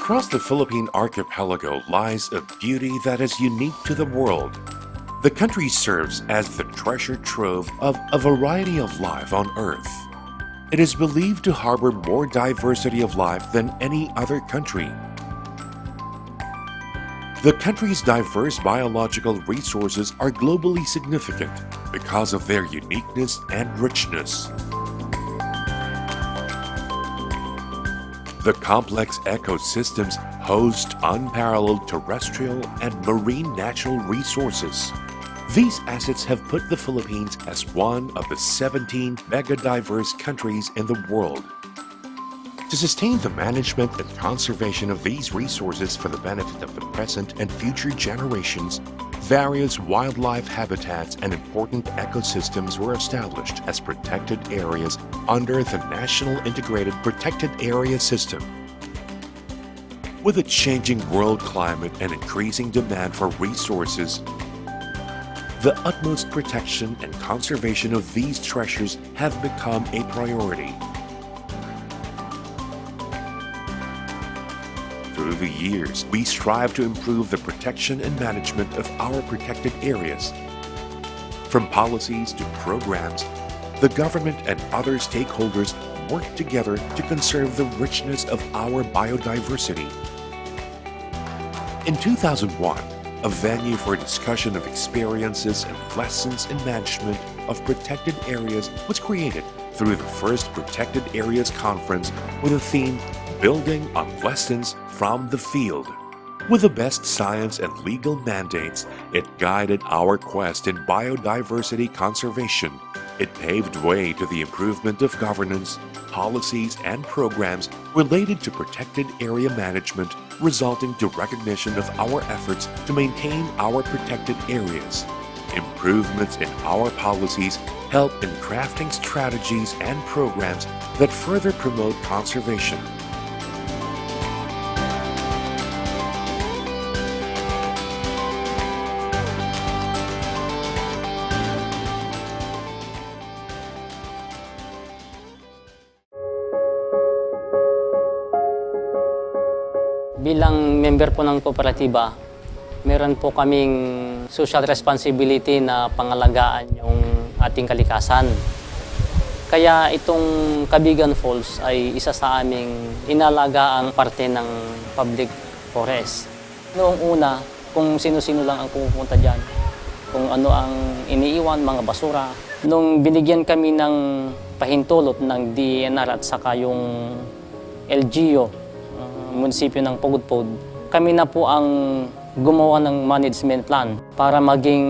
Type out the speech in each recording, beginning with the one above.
Across the Philippine archipelago lies a beauty that is unique to the world. The country serves as the treasure trove of a variety of life on Earth. It is believed to harbor more diversity of life than any other country. The country's diverse biological resources are globally significant because of their uniqueness and richness. The complex ecosystems host unparalleled terrestrial and marine natural resources. These assets have put the Philippines as one of the 17 mega-diverse countries in the world. To sustain the management and conservation of these resources for the benefit of the present and future generations, various wildlife habitats and important ecosystems were established as protected areas under the National Integrated Protected Area System. With a changing world climate and increasing demand for resources, the utmost protection and conservation of these treasures have become a priority. Through the years, we strive to improve the protection and management of our protected areas. From policies to programs, the government and other stakeholders work together to conserve the richness of our biodiversity. In 2001, a venue for discussion of experiences and lessons in management of protected areas was created through the first Protected Areas Conference with the theme Building on Lessons from the Field. With the best science and legal mandates, it guided our quest in biodiversity conservation. It paved way to the improvement of governance, policies, and programs related to protected area management, resulting to recognition of our efforts to maintain our protected areas. Improvements in our policies help in crafting strategies and programs that further promote conservation. Bilang member po ng kooperatiba, meron po kaming social responsibility na pangalagaan yung ating kalikasan. Kaya itong Cabigan Falls ay isa sa aming inalagaang parte ng public forest. Noong una, kung sino-sino lang ang pupunta dyan, kung ano ang iniiwan, mga basura. Nung binigyan kami ng pahintulot ng DENR at saka yung LGU, munisipyo ng Pugudpud, kami na po ang gumawa ng management plan para maging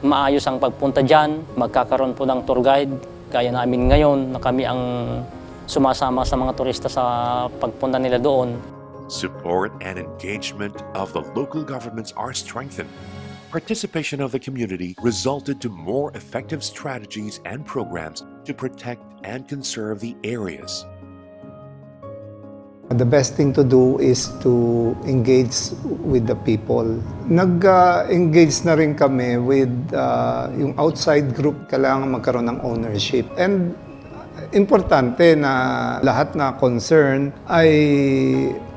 maayos ang pagpunta dyan. Magkakaroon po ng tour guide, kaya namin ngayon na kami ang sumasama sa mga turista sa pagpunta nila doon. Support and engagement of the local governments are strengthened. Participation of the community resulted to more effective strategies and programs to protect and conserve the areas. The best thing to do is to engage with the people. Nag-engage na rin kami with yung outside group. Kailangan magkaroon ng ownership. And importante na lahat na concern ay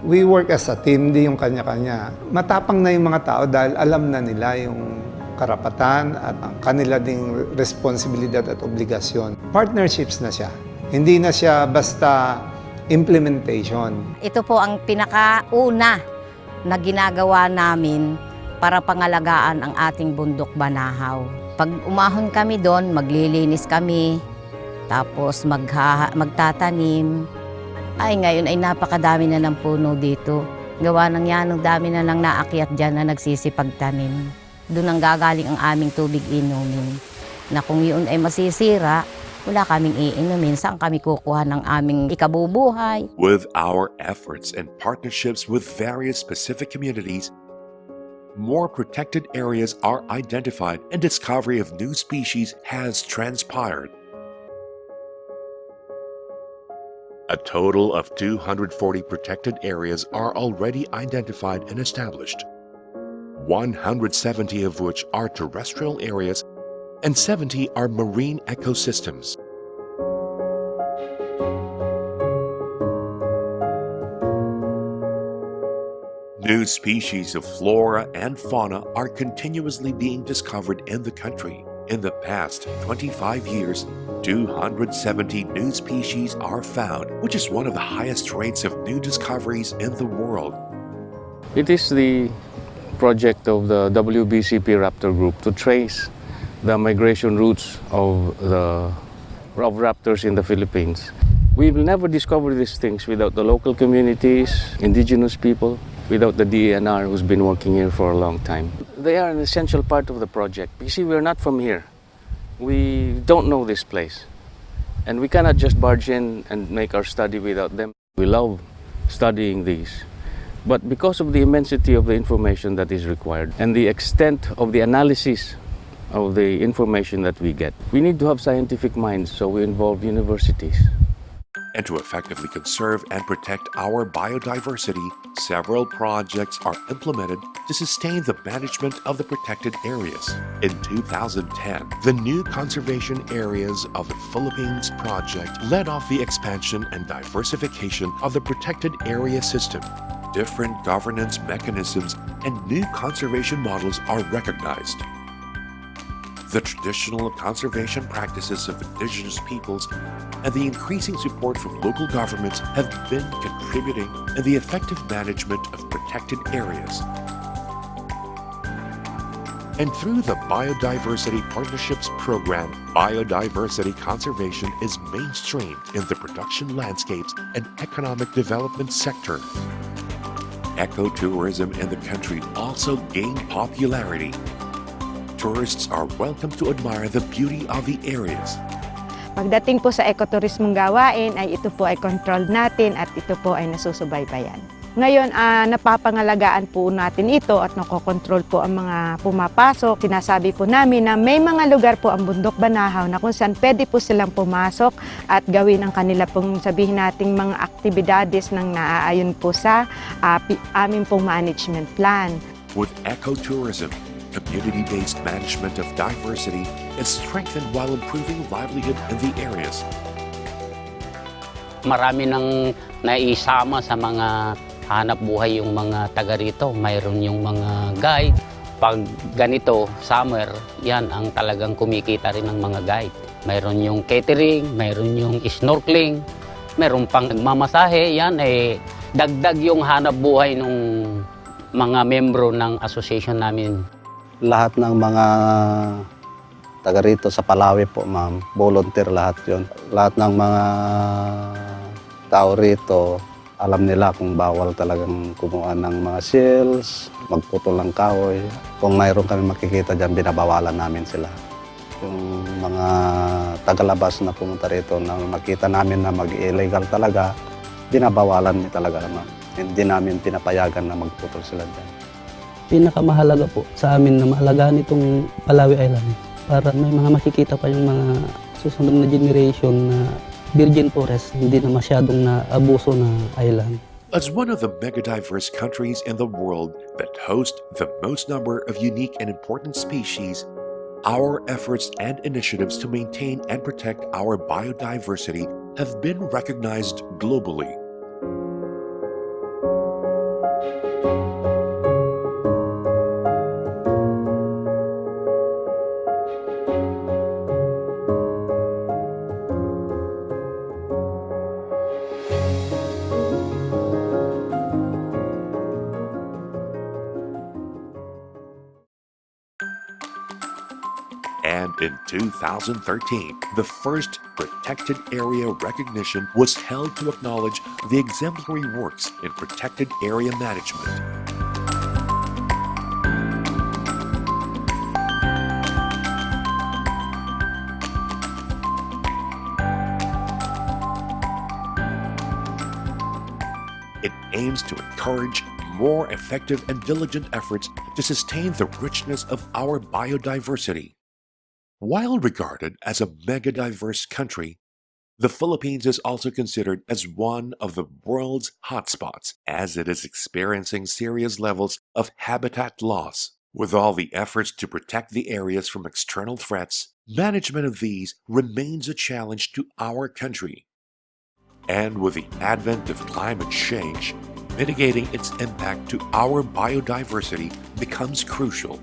we work as a team, hindi yung kanya-kanya. Matapang na yung mga tao dahil alam na nila yung karapatan at ang kanila ding responsibilidad at obligasyon. Partnerships na siya. Hindi na siya basta implementation. Ito po ang pinakauna na ginagawa namin para pangalagaan ang ating bundok Banahaw. Pag umahon kami doon, maglilinis kami, tapos magtatanim. Ay ngayon ay napakadami na ng puno dito. Gawa ng yan, ang dami na lang naakyat dyan na nagsisipagtanim. Doon ang gagaling ang aming tubig inumin. Na kung yun ay masisira, wala kaming iinumin. Saan kami kukuha ng aming ikabubuhay? With our efforts and partnerships with various specific communities, more protected areas are identified and discovery of new species has transpired. A total of 240 protected areas are already identified and established, 170 of which are terrestrial areas and 70 are marine ecosystems. New species of flora and fauna are continuously being discovered in the country. In the past 25 years, 270 new species are found, which is one of the highest rates of new discoveries in the world. It is the project of the WBCP Raptor Group to trace the migration routes of raptors in the Philippines. We will never discover these things without the local communities, indigenous people, without the DENR who's been working here for a long time. They are an essential part of the project. You see, we're not from here. We don't know this place. And we cannot just barge in and make our study without them. We love studying these. But because of the immensity of the information that is required and the extent of the analysis of the information that we get, we need to have scientific minds, so we involve universities. And to effectively conserve and protect our biodiversity, several projects are implemented to sustain the management of the protected areas. In 2010, the new Conservation Areas of the Philippines project led off the expansion and diversification of the protected area system. Different governance mechanisms and new conservation models are recognized. The traditional conservation practices of indigenous peoples and the increasing support from local governments have been contributing in the effective management of protected areas. And through the Biodiversity Partnerships Program, biodiversity conservation is mainstreamed in the production landscapes and economic development sector. Ecotourism in the country also gained popularity. Tourists are welcome to admire the beauty of the areas. Pagdating po sa ekoturismong gawain ay ito po ay controlled natin at ito po ay nasusubaybayan. Ngayon, napapangalagaan po natin ito at nakokontrol po ang mga pumapasok. Sinasabi po namin na may mga lugar po ang Bundok Banahaw na kung saan pwede po silang pumasok at gawin ang kanila pong sabihin nating mga aktibidades nang naaayon po sa aming pong management plan. With ecotourism, community-based management of diversity is strengthened while improving livelihood in the areas. Marami nang naisama sa mga hanap buhay yung mga taga rito. Mayroon yung mga guide. Pag ganito, summer, yan ang talagang kumikita rin ng mga guide. Mayroon yung catering, mayroon yung snorkeling, mayroon pang nagmamasahe. Yan ay dagdag yung hanap buhay ng mga membro ng association namin. Lahat ng mga taga rito sa Palawi po, ma'am, volunteer lahat yon. Lahat ng mga tao rito, alam nila kung bawal talagang kumuha ng mga shells, magputol ng kahoy. Kung mayroon kami makikita dyan, binabawalan namin sila. Yung mga tagalabas na pumunta rito, na makita namin na mag-illegal talaga, binabawalan niya talaga naman. Hindi namin pinapayagan na magputol sila dyan. Pinakamahalaga po sa amin na maalagaan itong Palawi Island para may mga makikita pa yung mga susunod na generation na virgin forest, hindi na masyadong naabuso na island. As one of the mega-diverse countries in the world that host the most number of unique and important species, our efforts and initiatives to maintain and protect our biodiversity have been recognized globally. And in 2013, the first Protected Area recognition was held to acknowledge the exemplary works in protected area management. It aims to encourage more effective and diligent efforts to sustain the richness of our biodiversity. While regarded as a mega-diverse country, the Philippines is also considered as one of the world's hotspots, as it is experiencing serious levels of habitat loss. With all the efforts to protect the areas from external threats, management of these remains a challenge to our country. And with the advent of climate change, mitigating its impact to our biodiversity becomes crucial.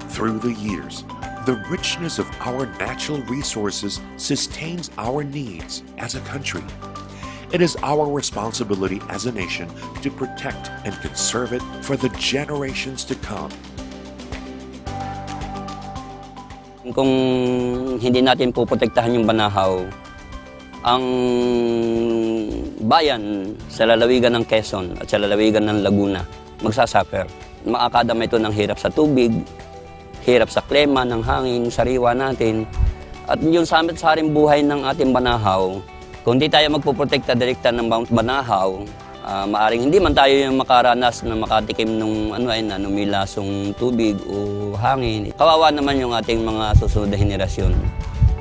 Through the years, the richness of our natural resources sustains our needs as a country. It is our responsibility as a nation to protect and conserve it for the generations to come. Kung hindi natin puprotektahan yung Banahaw, ang bayan sa lalawigan ng Quezon at sa lalawigan ng Laguna magsasuffer. Makakadama ito ng hirap sa tubig, hirap sa klima ng hangin, sariwa natin. At yung saring buhay ng ating Banahaw, kung hindi tayo magpuprotekta direkta ng Mount Banahaw, maaring hindi man tayo yung makaranas na makatikim ng numilasong tubig o hangin. Kawawa naman yung ating mga susunod na henerasyon.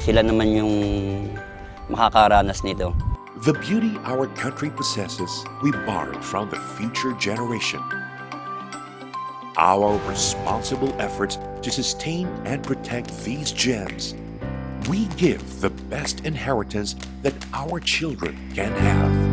Sila naman yung makakaranas nito. The beauty our country possesses, we borrow from the future generation. Our responsible efforts to sustain and protect these gems, we give the best inheritance that our children can have.